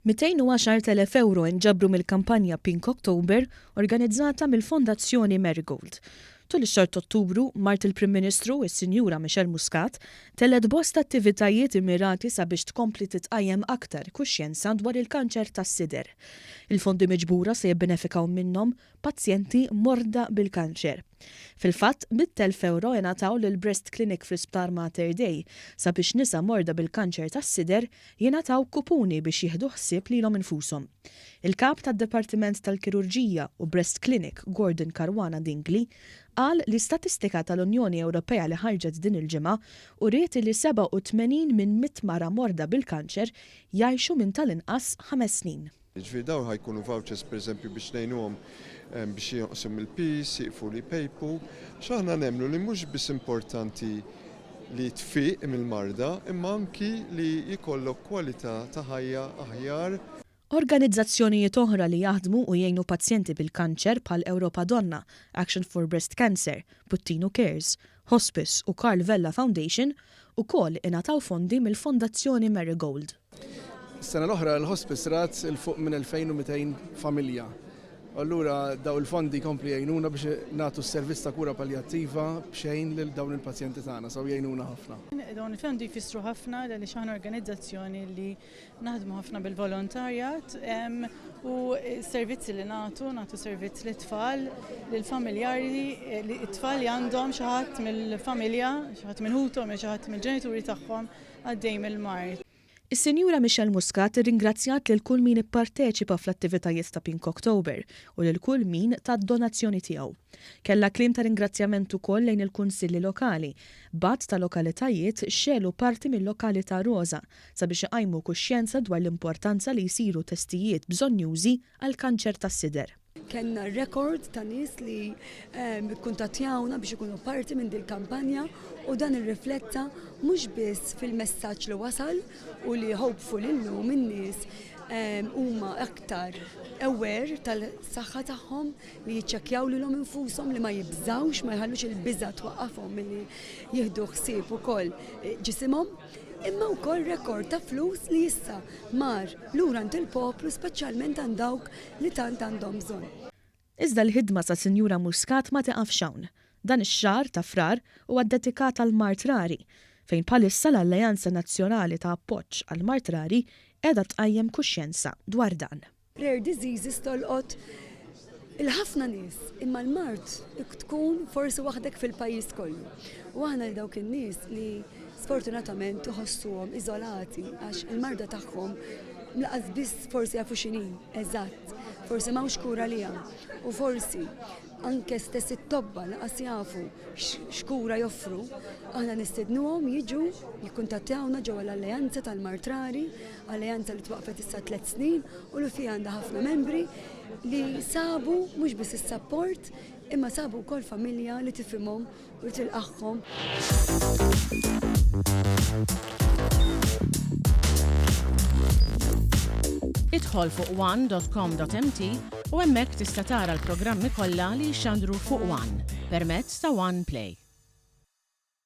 210,000 euro inġabru mill-kampanja Pink October organizzata mill-Fondazzjoni Marigold. Tul ix-xahar ta' Ottubru, mart il-Prim Ministru, is-Sinjura Michelle Muscat, tellet bosta attivitajiet immirati sabiex tkompli titqajjem aktar kuxjenza dwar il-kanċer tas-sider. Il-fondi miġbura se jibbenefikaw minnhom pazjenti morda bil-kanċer. Fil-fatt, €100,000 ingħataw lil Breast Clinic fl-Isptar Mater Dei sabiex nisa morda bil-kanċer tas-sider jingħataw kupuni biex jieħdu ħsieb lilhom infushom. Il-kap tad-Dipartiment tal-Kirurġija u Breast Clinic, Gordon Caruana Dingley, qal li statistika tal-Unjoni Ewropea li ħarġet din il-ġimgħa uriet li 87 minn 100 mara morda bil-kanċer jgħixu minn tal-inqas 5 snin. Ġifieri dawn ħajkunu vouchers pereżempju biex ngħinuhom biex jonqsim il-pis, jiqfu li pejpu. X'aħna nemmnu li mhux biss importanti li tfiq mill-marda, imma anki li jkollok kwalità ta' ħajja aħjar. Organizzazzjonijiet oħra li jaħdmu u jgħinu pazjenti bil-kanċer bħal Ewropa Donna, Action for Breast Cancer, Puttino Cares, Hospice u Carl Vella Foundation ukoll ingħataw fondi mill-Fondazzjoni Marigold. Is-sena l-oħra l-Hospice rat il-fuq minn 2200 familja. Allura daw il-fondi kompli jgħinuna biex nagħtu s-servizz ta' kura paljattiva b'xejn lil dawn il-pazjenti tagħna, sew jgħinuna ħafna. Dawn il-fondi jfissru ħafna li aħna organizzazzjoni li naħdmu ħafna bil-volontarjat u s-servizzi li nagħtu servizz lit-tfal, lill-familjari, it-tfal li għandhom xi ħadd mill-familja, xi ħadd minn ħuthom, xi ħadd mill-ġenituri tagħhom għaddej mill-mart. Is-Sinjura Michelle Muscat irringrazzjat lil kull min ipparteċipa fl-attivitajiet ta' Pink October u lil kull min tad-donazzjoni tiegħu. Kellha kliem ta' ringrazzjament ukoll lejn il-kunsilli lokali, bgħadd ta' lokalitajiet xelu parti mill-lokalità Rosa sabiex iqajmu kuxjenza dwar l-importanza li jsiru testijiet bżonjużi għal kanċer tas-sider. Kenna rekord ta' nies li kuntattjawna biex ikunu parti minn din kampanja u dan irrifletta mhux biss fil-messaġġ li wasal u li hopeful illum in-nies huma aktar aware tal-saħħa tagħhom li jiċċekkjaw lilhom infushom li ma jibżawx ma jħallux il-biża' twaqqafhom milli jieħdu ħsieb ukoll ġisimhom. Imma wkoll rekord ta' flus li issa mar lura ant il-poplu speċjalment għand dawk li tant għandhom bżonn. Iżda l-ħidma sa' Sinjura Muscat ma tiqafx hawn. Dan ix-xahar ta' frar huwa ddedikat għal Mart Rari, fejn bħalissa l-Alleanza Nazzjonali ta' Appoġġ għal Mart Rari qiegħda tqajjem kuxjenza dwar dan. Rare diseases tolqot il-ħafna nies, imma l-mart tkun forsi waħdek fil-pajjiż kollu. U aħna l dawk in-nies li sfortunatament iħossuhom iżolati għax il-marda tagħhom laqas biss forsi jafu x'inhi, eżatt, forsi m'hawnx kura liha u forsi anke stess it-tobba laqas jafu x'kura joffru, aħna nistednuhom jiġu jikkuntattjawna ġewwa l-Alleanza tal-Mart Rari, alleanza li twaqfet issa 3 snin u li fiha għandha ħafna membri li sabu mhux biss is-sapport imma sabu wkoll familja li tifhimhom u tilqaħħom. Idħol fuq one.com.mt u hemmhekk tista' tara l-programmi kollha li jxandru fuq One permezz ta' One Play.